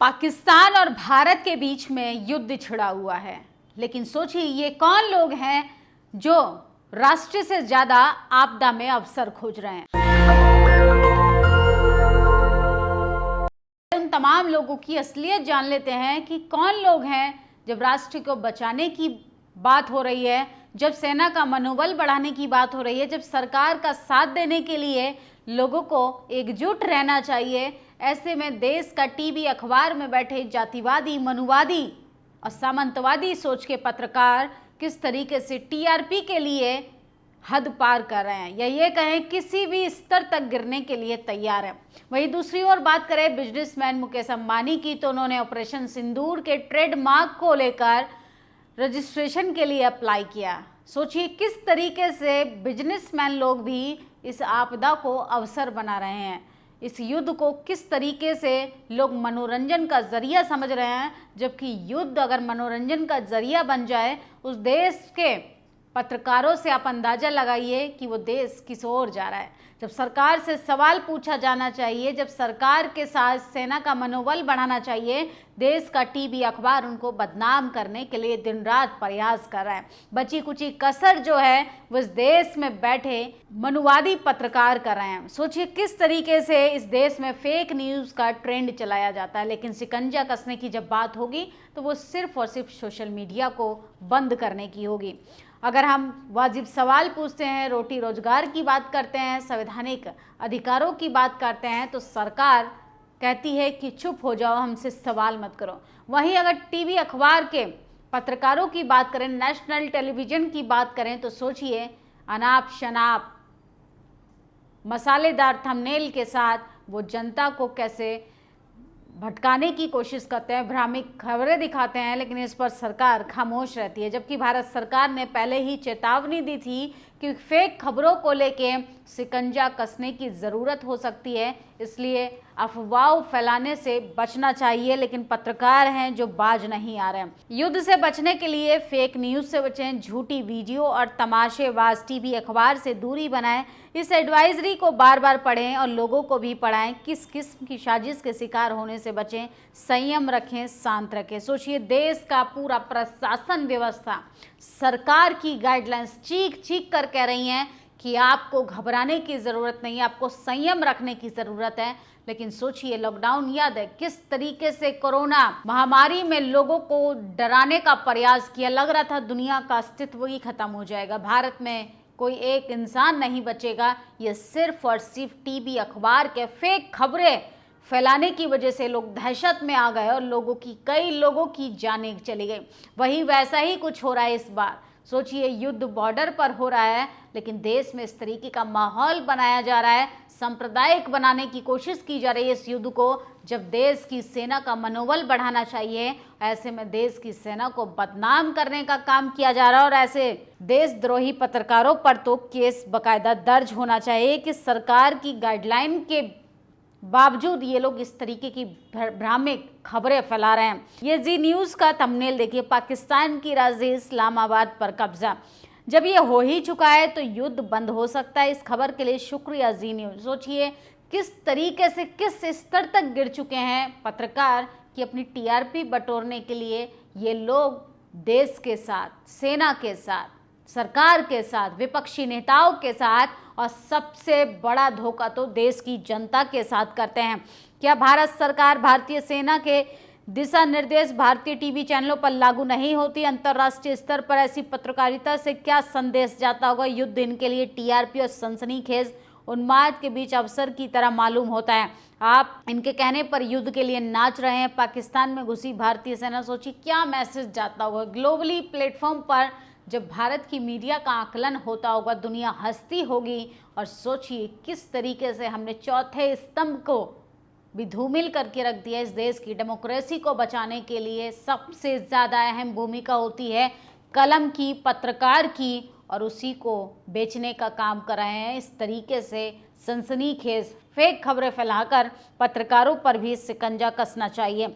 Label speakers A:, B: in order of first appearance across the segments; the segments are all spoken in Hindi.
A: पाकिस्तान और भारत के बीच में युद्ध छिड़ा हुआ है, लेकिन सोचिए ये कौन लोग हैं जो राष्ट्र से ज्यादा आपदा में अवसर खोज रहे हैं। उन तमाम लोगों की असलियत जान लेते हैं कि कौन लोग हैं। जब राष्ट्र को बचाने की बात हो रही है, जब सेना का मनोबल बढ़ाने की बात हो रही है, जब सरकार का साथ देने के लिए लोगों को एकजुट रहना चाहिए, ऐसे में देश का टीवी अखबार में बैठे जातिवादी, मनुवादी और सामंतवादी सोच के पत्रकार किस तरीके से टीआरपी के लिए हद पार कर रहे हैं, या ये कहें किसी भी स्तर तक गिरने के लिए तैयार है। वहीं दूसरी ओर बात करें बिजनेसमैन मुकेश अंबानी की, तो उन्होंने ऑपरेशन सिंदूर के ट्रेडमार्क को लेकर रजिस्ट्रेशन के लिए अप्लाई किया। सोचिए किस तरीके से बिजनेसमैन लोग भी इस आपदा को अवसर बना रहे हैं, इस युद्ध को किस तरीके से लोग मनोरंजन का जरिया समझ रहे हैं, जबकि युद्ध अगर मनोरंजन का जरिया बन जाए, उस देश के पत्रकारों से आप अंदाजा लगाइए कि वो देश किस ओर जा रहा है। जब सरकार से सवाल पूछा जाना चाहिए, जब सरकार के साथ सेना का मनोबल बढ़ाना चाहिए, देश का टीवी अखबार उनको बदनाम करने के लिए दिन रात प्रयास कर रहा है। बची कुची कसर जो है वो इस देश में बैठे मनुवादी पत्रकार कर रहे हैं। सोचिए किस तरीके से इस देश में फेक न्यूज़ का ट्रेंड चलाया जाता है, लेकिन शिकंजा कसने की जब बात होगी तो वो सिर्फ और सिर्फ सोशल मीडिया को बंद करने की होगी। अगर हम वाजिब सवाल पूछते हैं, रोटी रोजगार की बात करते हैं, संवैधानिक अधिकारों की बात करते हैं, तो सरकार कहती है कि चुप हो जाओ, हमसे सवाल मत करो। वहीं अगर टीवी अखबार के पत्रकारों की बात करें, नेशनल टेलीविज़न की बात करें, तो सोचिए अनाप शनाप मसालेदार थंबनेल के साथ वो जनता को कैसे भटकाने की कोशिश करते हैं, भ्रामक खबरें दिखाते हैं, लेकिन इस पर सरकार खामोश रहती है। जबकि भारत सरकार ने पहले ही चेतावनी दी थी कि फेक खबरों को लेके शिकंजा कसने की ज़रूरत हो सकती है, इसलिए अफवाह फैलाने से बचना चाहिए। लेकिन पत्रकार हैं जो बाज नहीं आ रहे हैं। युद्ध से बचने के लिए फेक न्यूज़ से बचें, झूठी वीडियो और तमाशेबाज टीवी अखबार से दूरी बनाएं। इस एडवाइजरी को बार बार पढ़ें और लोगों को भी पढ़ाएं। किस किस्म की साजिश के शिकार होने से बचें, संयम रखें, शांत रखें। सोचिए देश का पूरा प्रशासन व्यवस्था सरकार की गाइडलाइंस चीख चीख कर कह रही हैं कि आपको घबराने की ज़रूरत नहीं है, आपको संयम रखने की ज़रूरत है। लेकिन सोचिए लॉकडाउन याद है किस तरीके से कोरोना महामारी में लोगों को डराने का प्रयास किया। लग रहा था दुनिया का अस्तित्व ही खत्म हो जाएगा, भारत में कोई एक इंसान नहीं बचेगा। ये सिर्फ और सिर्फ टीवी अखबार के फेक खबरें फैलाने की वजह से लोग दहशत में आ गए और कई लोगों की जानें चली गई। वहीं वैसा ही कुछ हो रहा है इस बार। सोचिए युद्ध बॉर्डर पर हो रहा है, लेकिन देश में इस तरीके का माहौल बनाया जा रहा है, सांप्रदायिक बनाने की कोशिश की जा रही है इस युद्ध को। जब देश की सेना का मनोबल बढ़ाना चाहिए, ऐसे में देश की सेना को बदनाम करने का काम किया जा रहा है। और ऐसे देशद्रोही पत्रकारों पर तो केस बकायदा दर्ज होना चाहिए कि सरकार की गाइडलाइन के बावजूद ये लोग इस तरीके की भ्रामक खबरें फैला रहे हैं। ये जी न्यूज़ का थंबनेल देखिए, पाकिस्तान की राजधानी इस्लामाबाद पर कब्जा। जब ये हो ही चुका है तो युद्ध बंद हो सकता है। इस खबर के लिए शुक्रिया जी न्यूज़। सोचिए किस तरीके से किस स्तर तक गिर चुके हैं पत्रकार कि अपनी टीआरपी बटोरने के लिए ये लोग देश के साथ, सेना के साथ, सरकार के साथ, विपक्षी नेताओं के साथ और सबसे बड़ा धोखा तो देश की जनता के साथ करते हैं। क्या भारत सरकार, भारतीय सेना के दिशा निर्देश भारतीय टीवी चैनलों पर लागू नहीं होती? अंतर्राष्ट्रीय स्तर पर ऐसी पत्रकारिता से क्या संदेश जाता होगा? युद्ध इनके लिए टीआरपी और सनसनीखेज उन्माद के बीच अवसर की तरह मालूम होता है। आप इनके कहने पर युद्ध के लिए नाच रहे हैं। पाकिस्तान में घुसी भारतीय सेना, सोचिए क्या मैसेज जाता होगा ग्लोबली प्लेटफॉर्म पर। जब भारत की मीडिया का आकलन होता होगा, दुनिया हंसती होगी। और सोचिए किस तरीके से हमने चौथे स्तंभ को भी धूमिल करके रख दिया। इस देश की डेमोक्रेसी को बचाने के लिए सबसे ज़्यादा अहम भूमिका होती है कलम की, पत्रकार की, और उसी को बेचने का काम कर रहे हैं। इस तरीके से सनसनीखेज फेक खबरें फैलाकर पत्रकारों पर भी शिकंजा कसना चाहिए।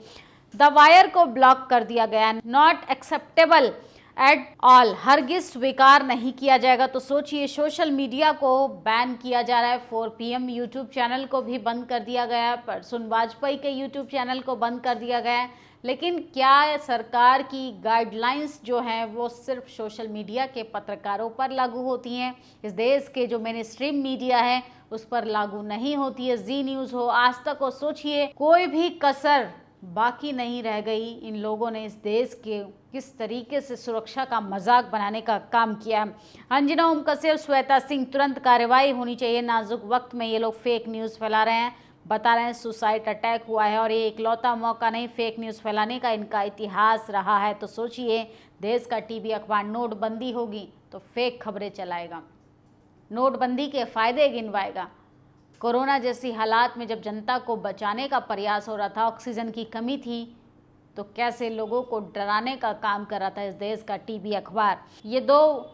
A: द वायर को ब्लॉक कर दिया गया, नॉट एक्सेप्टेबल। एट ऑल हरगिज स्वीकार नहीं किया जाएगा। तो सोचिए, सोशल मीडिया को बैन किया जा रहा है, 4 PM यूट्यूब चैनल को भी बंद कर दिया गया है, प्रसून वाजपेयी के यूट्यूब चैनल को बंद कर दिया गया है। लेकिन क्या सरकार की गाइडलाइंस जो हैं वो सिर्फ सोशल मीडिया के पत्रकारों पर लागू होती हैं? इस देश के जो मेन स्ट्रीम मीडिया है उस पर लागू नहीं होती है। जी न्यूज़ हो, आज तक हो, सोचिए कोई भी कसर बाकी नहीं रह गई। इन लोगों ने इस देश के किस तरीके से सुरक्षा का मजाक बनाने का काम किया है। अंजना ओम कश्यप, श्वेता सिंह, तुरंत कार्रवाई होनी चाहिए। नाजुक वक्त में ये लोग फेक न्यूज़ फैला रहे हैं, बता रहे हैं सुसाइड अटैक हुआ है, और ये इकलौता मौका नहीं, फेक न्यूज़ फैलाने का इनका इतिहास रहा है। तो सोचिए, देश का टीवी अखबार नोटबंदी होगी तो फेक खबरें चलाएगा, नोटबंदी के फायदे गिनवाएगा। कोरोना जैसी हालात में जब जनता को बचाने का प्रयास हो रहा था, ऑक्सीजन की कमी थी, तो कैसे लोगों को डराने का काम कर रहा था इस देश का टीवी अखबार। ये 2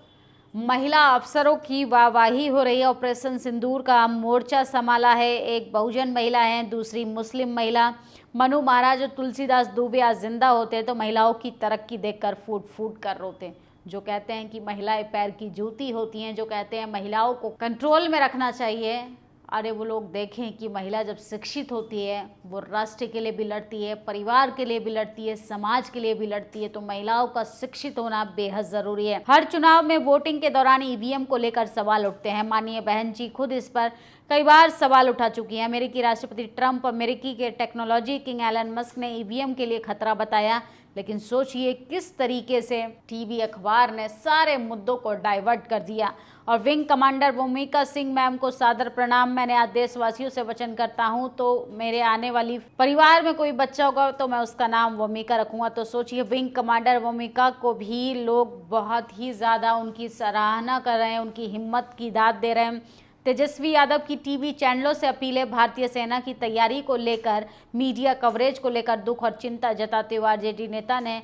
A: महिला अफसरों की वाहवाही हो रही है। ऑपरेशन सिंदूर का मोर्चा संभाला है, एक बहुजन महिला है, दूसरी मुस्लिम महिला। मनु महाराज और तुलसीदास दुबे आज जिंदा होते तो महिलाओं की तरक्की देखकर फूट फूट कर रोते। जो कहते हैं कि महिलाएं पैर की जूती होती हैं, जो कहते हैं महिलाओं को कंट्रोल में रखना चाहिए, अरे वो लोग देखें कि महिला जब शिक्षित होती है वो राष्ट्र के लिए भी लड़ती है, परिवार के लिए भी लड़ती है, समाज के लिए भी लड़ती है। तो महिलाओं का शिक्षित होना बेहद जरूरी है। हर चुनाव में वोटिंग के दौरान ईवीएम को लेकर सवाल उठते हैं। माननीय बहन जी खुद इस पर कई बार सवाल उठा चुकी हैं। अमेरिकी राष्ट्रपति ट्रंप, अमेरिकी के टेक्नोलॉजी किंग एलन मस्क ने ईवीएम के लिए खतरा बताया। लेकिन सोचिए किस तरीके से टीवी अखबार ने सारे मुद्दों को डाइवर्ट कर दिया। और विंग कमांडर भूमिका सिंह मैम को सादर प्रणाम। मैंने आज देशवासियों से वचन करता हूं, तो मेरे आने वाली परिवार में कोई बच्चा होगा तो मैं उसका नाम भूमिका रखूंगा। तो सोचिए, विंग कमांडर भूमिका को भी लोग बहुत ही ज़्यादा उनकी सराहना कर रहे हैं, उनकी हिम्मत की दाद दे रहे हैं। तेजस्वी यादव की टीवी चैनलों से अपील है। भारतीय सेना की तैयारी को लेकर, मीडिया कवरेज को लेकर दुख और चिंता जताते हुए आरजेडी नेता ने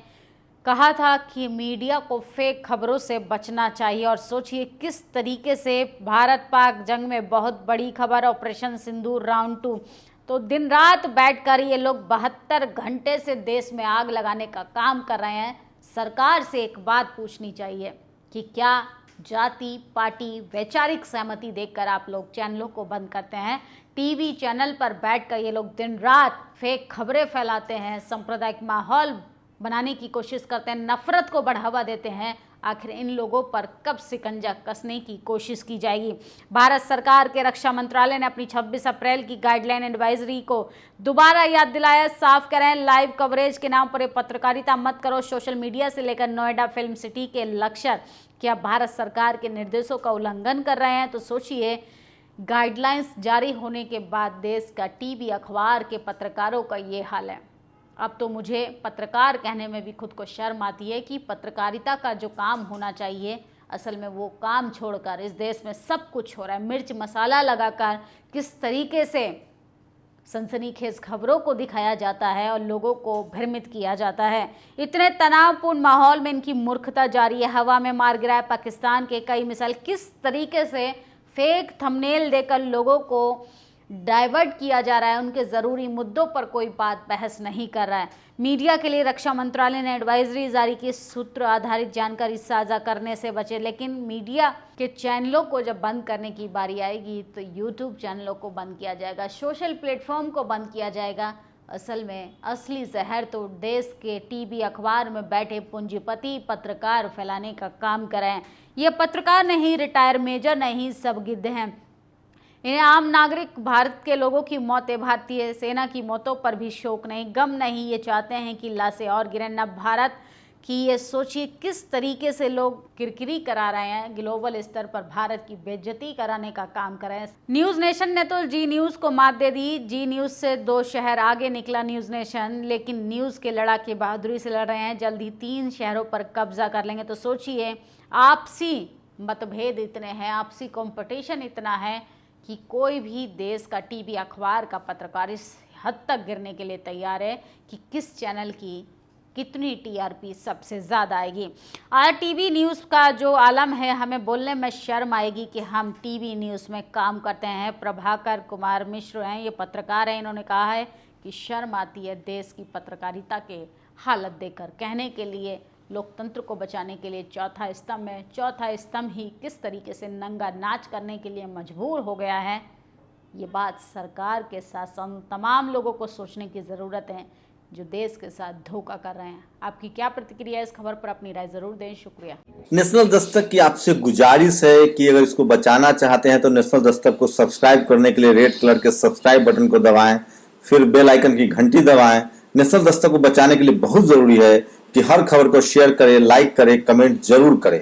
A: कहा था कि मीडिया को फेक खबरों से बचना चाहिए। और सोचिए किस तरीके से भारत पाक जंग में बहुत बड़ी खबर, ऑपरेशन सिंदूर राउंड 2। तो दिन रात बैठकर ये लोग 72 घंटे से देश में आग लगाने का काम कर रहे हैं। सरकार से एक बात पूछनी चाहिए कि क्या जाति, पार्टी, वैचारिक सहमति देखकर आप लोग चैनलों को बंद करते हैं? टीवी चैनल पर बैठकर ये लोग दिन रात फेक खबरें फैलाते हैं, सांप्रदायिक माहौल बनाने की कोशिश करते हैं, नफरत को बढ़ावा देते हैं। आखिर इन लोगों पर कब शिकंजा कसने की कोशिश की जाएगी? भारत सरकार के रक्षा मंत्रालय ने अपनी 26 अप्रैल की गाइडलाइन एडवाइजरी को दोबारा याद दिलाया। साफ करें, लाइव कवरेज के नाम पर ये पत्रकारिता मत करो। सोशल मीडिया से लेकर नोएडा फिल्म सिटी के लक्ष्य क्या भारत सरकार के निर्देशों का उल्लंघन कर रहे हैं? तो सोचिए, गाइडलाइंस जारी होने के बाद देश का टीवी अखबार के पत्रकारों का ये हाल है। अब तो मुझे पत्रकार कहने में भी खुद को शर्म आती है कि पत्रकारिता का जो काम होना चाहिए, असल में वो काम छोड़कर इस देश में सब कुछ हो रहा है। मिर्च मसाला लगाकर किस तरीके से सनसनीखेज खबरों को दिखाया जाता है और लोगों को भ्रमित किया जाता है। इतने तनावपूर्ण माहौल में इनकी मूर्खता जारी है। हवा में मार गिराए पाकिस्तान के कई मिसाइल। किस तरीके से फेक थंबनेल देकर लोगों को डाइवर्ट किया जा रहा है, उनके ज़रूरी मुद्दों पर कोई बात बहस नहीं कर रहा है। मीडिया के लिए रक्षा मंत्रालय ने एडवाइजरी जारी की, सूत्र आधारित जानकारी साझा करने से बचे। लेकिन मीडिया के चैनलों को जब बंद करने की बारी आएगी तो यूट्यूब चैनलों को बंद किया जाएगा, सोशल प्लेटफॉर्म को बंद किया जाएगा। असल में असली जहर तो देश के टीवी अखबार में बैठे पूंजीपति पत्रकार फैलाने का काम कर रहे हैं। ये पत्रकार नहीं, रिटायर मेजर नहीं, सब गिद्ध हैं। इन्हें आम नागरिक भारत के लोगों की मौतें, भारतीय सेना की मौतों पर भी शोक नहीं, गम नहीं। ये चाहते हैं कि लाशें और गिरें, न भारत की। ये सोचिए किस तरीके से लोग किरकिरी करा रहे हैं, ग्लोबल स्तर पर भारत की बेइज्जती कराने का काम कर रहे हैं। न्यूज़ नेशन ने तो जी न्यूज़ को मात दे दी। जी न्यूज़ से 2 शहर आगे निकला न्यूज़ नेशन, लेकिन न्यूज़ के लड़ाके बहादुरी से लड़ रहे हैं। जल्द ही 3 शहरों पर कब्जा कर लेंगे। तो सोचिए, आपसी मतभेद इतने हैं, आपसी कंपटीशन इतना है कि कोई भी देश का टीवी अखबार का पत्रकार इस हद तक गिरने के लिए तैयार है कि किस चैनल की कितनी टीआरपी सबसे ज़्यादा आएगी। आज टीवी न्यूज़ का जो आलम है, हमें बोलने में शर्म आएगी कि हम टीवी न्यूज़ में काम करते हैं। प्रभाकर कुमार मिश्र हैं, ये पत्रकार हैं। इन्होंने कहा है कि शर्म आती है देश की पत्रकारिता के हालत देखकर। कहने के लिए लोकतंत्र को बचाने के लिए चौथा स्तंभ है, चौथा स्तंभ ही किस तरीके से नंगा नाच करने के लिए मजबूर हो गया है, ये बात सरकार के साथ तमाम लोगों को सोचने की ज़रूरत है जो देश के साथ धोखा कर रहे हैं। आपकी क्या प्रतिक्रिया है इस खबर पर? अपनी राय जरूर दें। शुक्रिया।
B: नेशनल दस्तक की आपसे गुजारिश है कि अगर इसको बचाना चाहते हैं तो नेशनल दस्तक को सब्सक्राइब करने के लिए रेड कलर के सब्सक्राइब बटन को दबाएं, फिर बेल आइकन की घंटी दबाएं। नेशनल दस्तक को बचाने के लिए बहुत जरूरी है कि हर खबर को शेयर करें, लाइक करें, कमेंट जरूर करें।